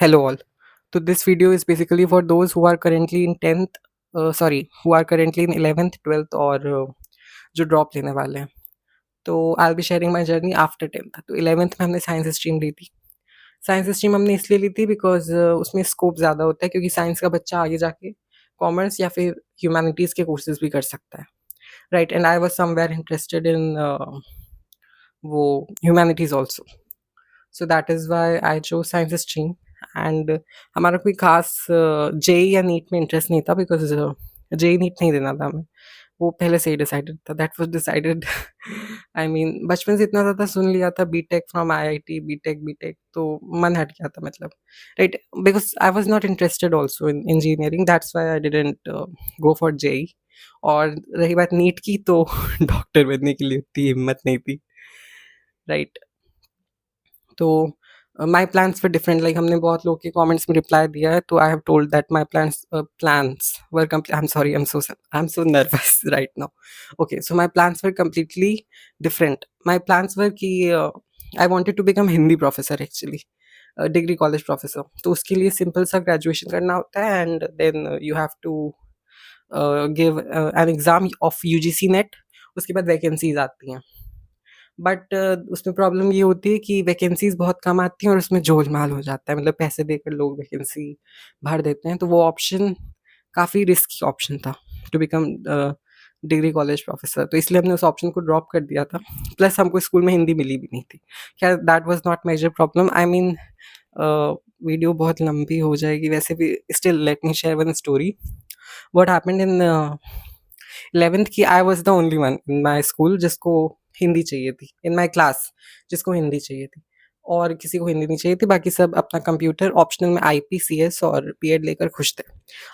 Hello all. So this video is basically for those who are currently in 10th, who are currently in 11th, 12th और जो drop लेने वाले हैं. तो I be sharing my journey after 10th. तो 11th में हमने science stream ली थी. साइंस स्ट्रीम हमने इसलिए ली थी बिकॉज उसमें स्कोप ज़्यादा होता है क्योंकि साइंस का बच्चा आगे जाके कॉमर्स या फिर ह्यूमैनिटीज़ के कोर्सेज भी कर सकता है. Right, and I was somewhere interested in वो humanities also. So that is why I chose science stream. And हमारा कोई खास जेई या नीट में इंटरेस्ट नहीं था बिकॉज जेई नीट नहीं देना था हमें. वो पहले से ही डिसाइडेड था. That was decided. I mean बचपन से इतना ज़्यादा सुन लिया था BTech from IIT, BTech BTech, तो मन हट गया था मतलब. Right, because I was not interested also in engineering. That's why I didn't go for JEE. और रही बात नीट की, तो डॉक्टर बनने के लिए उतनी हिम्मत नहीं थी. राइट, तो माई प्लान्स वर डिफरेंट. लाइक हमने बहुत लोग के कमेंट्स में रिप्लाई दिया है, तो I have told that my plans were I am sorry, I am so nervous right now. Okay, so my plans were completely different. My plans were कि I wanted to become Hindi professor actually, degree college professor. तो उसके लिए simple सा graduation करना होता है and then you have to give an exam of UGC NET. उसके बाद वैकेंसीज आती हैं. बट उसमें प्रॉब्लम ये होती है कि वैकेंसीज़ बहुत कम आती हैं और उसमें झोल-माल हो जाता है. मतलब पैसे देकर लोग वैकेंसी भर देते हैं. तो वो ऑप्शन काफ़ी रिस्की ऑप्शन था to become degree college professor. तो इसलिए हमने उस ऑप्शन को ड्रॉप कर दिया था. प्लस हमको स्कूल में हिंदी मिली भी नहीं थी. खैर, that was not major problem. I mean video बहुत लंबी हो जाएगी वैसे भी. Still let me share one story. What happened in 11th की. I was the only one in my school जिसको हिंदी चाहिए थी. इन माय क्लास जिसको हिंदी चाहिए थी, और किसी को हिंदी नहीं चाहिए थी. बाकी सब अपना कंप्यूटर ऑप्शनल में आईपीसीएस और बीएड लेकर खुश थे.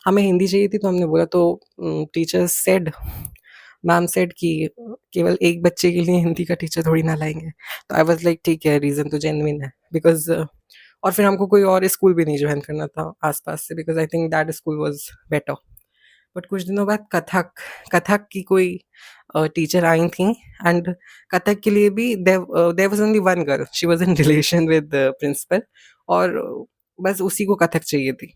हमें हिंदी चाहिए थी, तो हमने बोला. तो टीचर्स सेड मैम सेड कि केवल एक बच्चे के लिए हिंदी का टीचर थोड़ी ना लाएंगे. तो आई वाज लाइक ठीक है, रीज़न तो जेन्युइन है. बिकॉज और फिर हमको कोई और स्कूल भी नहीं ज्वाइन करना था आसपास से, because I think that school was better. But कुछ दिनों बाद कथक कथक की कोई टीचर आई थी. एंड कथक के लिए भी there was only one girl. She was in relation with the principal. और बस उसी को कथक चाहिए थी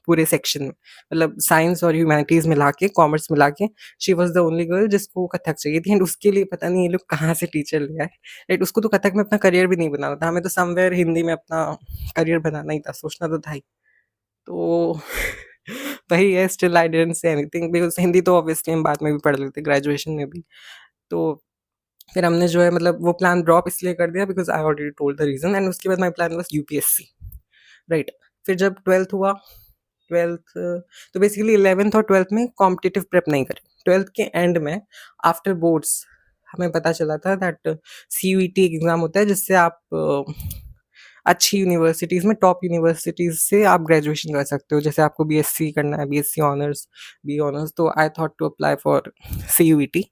पूरे सेक्शन में. मतलब साइंस और ह्यूमैनिटीज़ मिला के, कॉमर्स मिला के, she was the only girl जिसको कथक चाहिए थी. एंड उसके लिए पता नहीं ये लोग कहाँ से टीचर ले आए. राइट, उसको तो कथक में अपना करियर भी नहीं बनाना था. हमें तो समवेयर हिंदी में अपना करियर बनाना ही था. सोचना तो था ही. तो वही है. Still I didn't say anything because Hindi तो ऑब्वियसली हम बाद में भी पढ़ लेते, ग्रेजुएशन में भी. तो फिर हमने जो है मतलब वो प्लान ड्रॉप इसलिए कर दिया because I already told the reason. And उसके बाद my plan was UPSC. Right, फिर जब 12th हुआ, 12th तो बेसिकली 11th और 12th में कॉम्पिटिटिव प्रेप नहीं करी. 12th के एंड में आफ्टर बोर्ड्स हमें पता चला था दैट सीयूईटी एग्ज़ाम होता है जिससे आप अच्छी यूनिवर्सिटीज़ में, टॉप यूनिवर्सिटीज़ से आप ग्रेजुएशन कर सकते हो. जैसे आपको बीएससी करना है, बीएससी ऑनर्स, बी ऑनर्स, तो I thought to apply for CUET.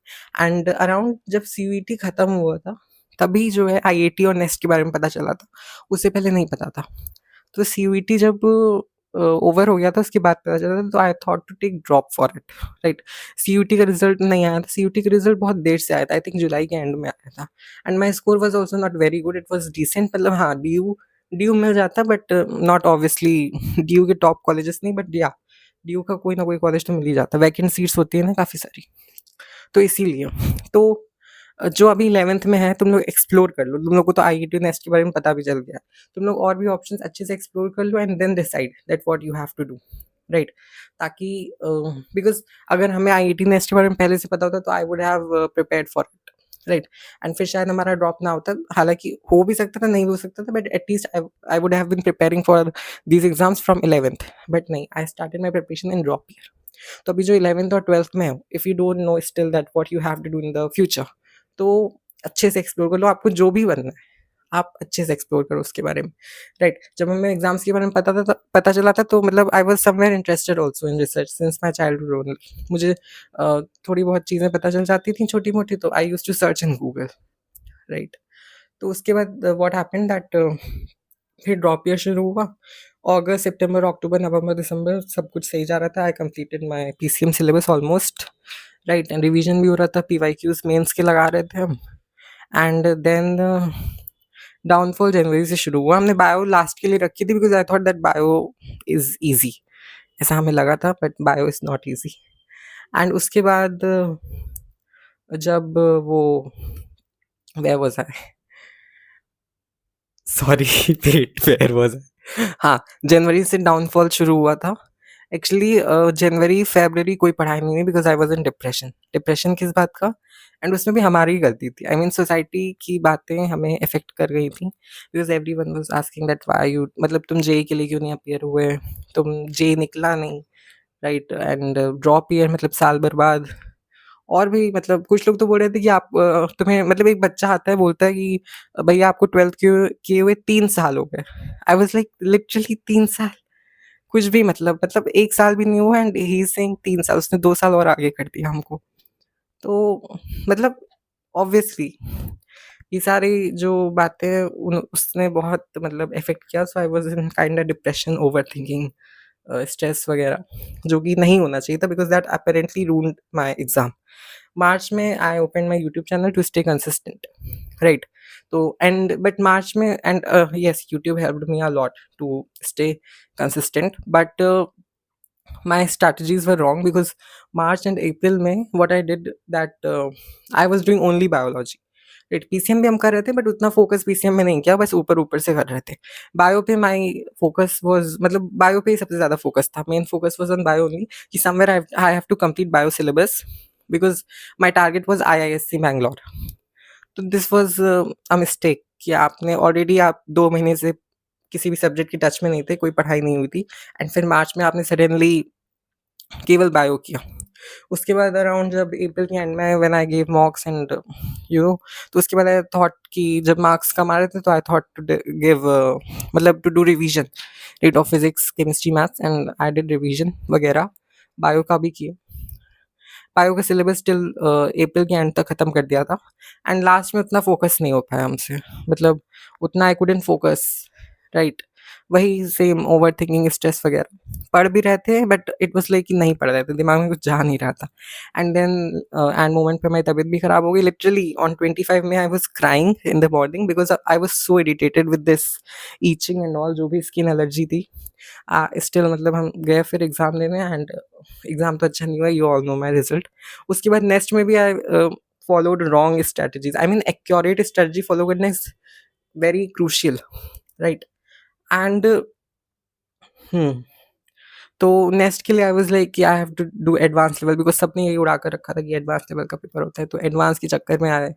And around जब सीयूईटी ख़त्म हुआ था, तभी जो है आईआईटी और नेस्ट के बारे में पता चला था. उससे पहले नहीं पता था. तो सीयूईटी जब ओवर हो गया था, उसके बाद पता चला था. तो I thought to take drop for it. Right, CUET का रिजल्ट नहीं आया था. सीयूईटी का रिजल्ट बहुत देर से आया था. आई थिंक जुलाई के एंड में आया था. And my score was also not very good. It was decent. मतलब हाँ, डी यू मिल जाता, but not obviously D U के टॉप कॉलेजेस नहीं, बट या डी यू का कोई ना कोई कॉलेज तो मिल ही जाता. वैकेंट सीट्स होती है ना काफ़ी सारी. तो इसीलिए तो जो अभी 11th में है, तुम लोग एक्सप्लोर कर लो. तुम लोग को तो आईआईटी नेस्ट के बारे में पता भी चल गया. तुम लोग और भी ऑप्शंस अच्छे से एक्सप्लोर कर लो and then decide that what you have to do. Right, ताकि बिकॉज अगर हमें आईआईटी नेस्ट के बारे में पहले से पता होता तो आई would have prepared for it. Right, and फिर शायद हमारा ड्रॉप ना होता. हालांकि हो भी सकता था, नहीं भी हो सकता था, but at least I would have been preparing for these exams from 11th. But नहीं, I started my preparation in drop year. तो अभी जो 11th और 12th में हो, if you don't know still that what you have to do in the future, तो अच्छे से एक्सप्लोर कर लो. आपको जो भी बनना है, आप अच्छे से एक्सप्लोर करो उसके बारे में. राइट, जब हमें एग्जाम्स के बारे में पता चला था, तो मतलब I was somewhere interested also in research since my childhood only. मुझे थोड़ी बहुत चीज़ें पता चल जाती थी छोटी मोटी, तो I used to search in Google. Right, तो उसके बाद व्हाट हैपेंड दैट फिर ड्रॉप ईयर शुरू हुआ. अगस्त, सितंबर, अक्टूबर, नवंबर, दिसंबर सब कुछ सही जा रहा था. I completed my PCM syllabus almost. Right, and revision भी हो रहा था. पीवाईक्यूज मेंस के लगा रहे थे हम. एंड देन डाउनफॉल जनवरी से शुरू हुआ। हमने बायो लास्ट के लिए रखी थी because I thought that bio is easy, ऐसा हमें लगा था, but bio is not easy. And उसके बाद जब वो where was I? Sorry wait where was I? हाँ, जनवरी से डाउनफॉल शुरू हुआ था। एक्चुअली जनवरी, फ़रवरी कोई पढ़ाई नहीं हुई because I was in depression. Depression किस बात का? एंड उसमें भी हमारी ही गलती थी। आई मीन सोसाइटी की बातें हमें अफ़ेक्ट कर रही थी because everyone was asking that why you, मतलब तुम जेईई के लिए क्यों नहीं अपीयर हुए? तुम जेईई निकला नहीं, राइट? एंड ड्रॉप ईयर मतलब साल बर्बाद। और भी मतलब कुछ लोग तो बोल रहे थे कि आप तुम्हें, मतलब एक बच्चा आता है बोलता है कि भैया आपको 12th किए किए हुए 3 साल हो गए। आई वाज़ लाइक लिटरली 3 साल? कुछ भी मतलब 1 साल भी नहीं हुआ एंड ही इज़ सेइंग 3 साल, उसने 2 साल और आगे कर दिया हमको। तो मतलब ऑब्वियसली ये सारी जो बातें उन उसने बहुत मतलब इफ़ेक्ट किया, so I was in kind of depression, overthinking, stress वगैरह, जो कि नहीं होना चाहिए था because that apparently ruined my exam. March में I opened my YouTube channel to stay consistent, right? तो एंड बट मार्च में and yes, YouTube helped me a lot to stay consistent, but my strategies were wrong because March and April में what I did that I was doing only biology, right? PCM भी हम कर रहे थे but उतना focus PCM में नहीं किया, बस ऊपर ऊपर से कर रहे थे। बायो पे माई फोकस वाज, मतलब बायो पे ही सबसे ज़्यादा फोकस था। Main focus was on bio only कि somewhere I have to complete bio syllabus because my target was IISc Bangalore. तो दिस वाज अ मिस्टेक कि आपने ऑलरेडी, आप 2 महीने से किसी भी सब्जेक्ट की टच में नहीं थे, कोई पढ़ाई नहीं हुई थी एंड फिर मार्च में आपने सडनली केवल बायो किया। उसके बाद अराउंड जब अप्रैल के एंड में when I give मॉक्स and you know, तो उसके बाद आई थॉट कि जब मार्क्स कम आ रहे थे तो आई थॉट टू गिव, मतलब to do revision, rate of physics, chemistry, maths, and I did revision वगैरह। बायो का भी किया। बायो का सिलेबस टिल अप्रैल के एंड तक ख़त्म कर दिया था एंड लास्ट में उतना फोकस नहीं हो पाया हमसे, मतलब उतना आई कुडंट फोकस, राइट? वही सेम ओवरथिंकिंग, स्ट्रेस वगैरह। पढ़ भी रहे थे बट इट वाज़ लाइक कि नहीं पढ़ रहे थे, दिमाग में कुछ जा नहीं रहा था। एंड देन एंड मोमेंट पे मेरी तबीयत भी खराब हो गई। लिटरली ऑन 25 में I was crying in the morning because I was so irritated with this itching and all, जो भी स्किन एलर्जी थी। स्टिल मतलब हम गए फिर एग्ज़ाम देने एंड एग्ज़ाम तो अच्छा नहीं हुआ, you all know my result. उसके बाद नेक्स्ट में भी I followed wrong strategies. I mean accurate strategy follow करना is very crucial, right? And तो नेक्स्ट के लिए आई वाज़ लाइक कि I have to do advance level because सबने यही उड़ा कर रखा था कि एडवांस लेवल का पेपर होता है। तो एडवांस के चक्कर में आई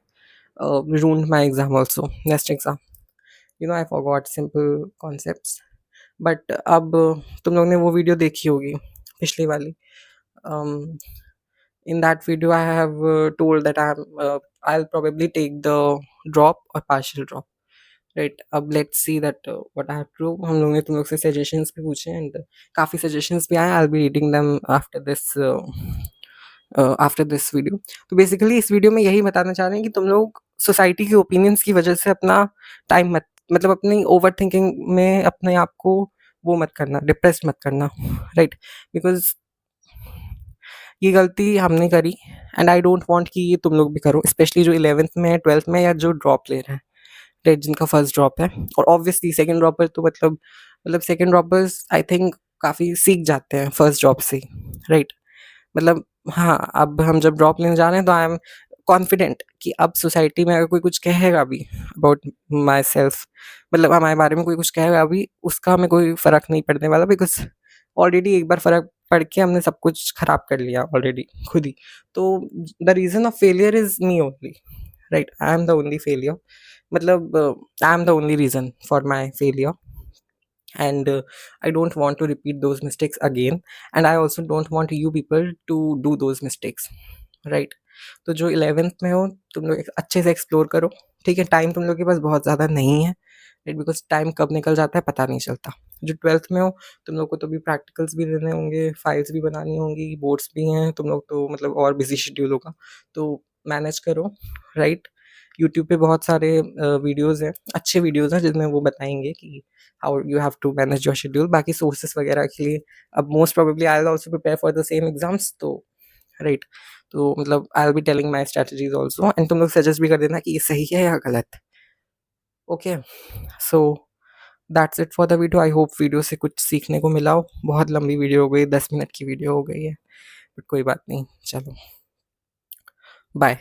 ruined my exam also, next exam. I forgot simple concepts. But अब तुम लोग ने वो वीडियो देखी होगी, पिछली वाली। In that video I have told that I'll probably take the drop or partial drop, right? अब let's see that what I have to do. हम लोग ने तुम लोग से सजेशंस भी पूछे एंड काफ़ी सजेशंस भी आए। आई will be reading them after this video. तो बेसिकली इस वीडियो में यही बताना चाह रहे हैं कि तुम लोग सोसाइटी के ओपिनियंस की वजह से अपना टाइम मत, मतलब अपनी ओवरथिंकिंग में अपने आप को वो मत करना, डिप्रेस मत करना, राइट? बिकॉज़ ये गलती हमने करी एंड आई डोंट वांट कि ये तुम लोग भी करो, स्पेशली जो 11th में है, 12th में, या जो ड्रॉप ले रहे हैं, राइट? जिनका फर्स्ट ड्रॉप है। और ऑब्वियसली सेकंड ड्रॉपर तो मतलब सेकंड ड्रॉपर्स आई थिंक काफ़ी सीख जाते हैं फर्स्ट ड्रॉप से, राइट? मतलब हाँ, अब हम जब ड्रॉप लेने जा रहे हैं तो आई एम कॉन्फिडेंट कि अब सोसाइटी में अगर कोई कुछ कहेगा भी अबाउट माई सेल्फ, मतलब हमारे बारे में कोई कुछ कहेगा भी, उसका हमें कोई फ़र्क नहीं पड़ने वाला बिकॉज़ ऑलरेडी एक बार फ़र्क पड़ के हमने सब कुछ ख़राब कर लिया ऑलरेडी खुद ही। तो the reason of failure is me only, right? I am the only failure, मतलब I am the only reason for my failure and I don't want to repeat those mistakes again, and I also don't want you people to do those mistakes, right? तो जो 11th में हो तुम लोग अच्छे से explore करो, ठीक है? टाइम तुम लोग के पास बहुत ज़्यादा नहीं है, राइट? बिकॉज टाइम कब निकल जाता है पता नहीं चलता। जो 12th में हो तुम लोग को तो भी प्रैक्टिकल्स भी देने होंगे, फाइल्स भी बनानी होंगी, बोर्ड्स भी हैं, तुम लोग तो मतलब और बिजी शेड्यूल होगा, तो मैनेज करो, राइट? यूट्यूब पे बहुत सारे वीडियोज़ हैं, अच्छे वीडियोज़ हैं जिसमें वो बताएंगे कि how you have to manage your schedule. बाकी सोर्सेस वगैरह के लिए अब most probably I will also prepare for the same exams, तो राइट? तो मतलब I will be telling my strategies also and तुम लोग सजेस्ट भी कर देना कि ये सही है या गलत। Okay, so that's it for the video. I hope video से कुछ सीखने को मिला हो। बहुत लंबी वीडियो हो गई, 10 मिनट की वीडियो हो गई है, बट कोई बात नहीं, चलो बाय।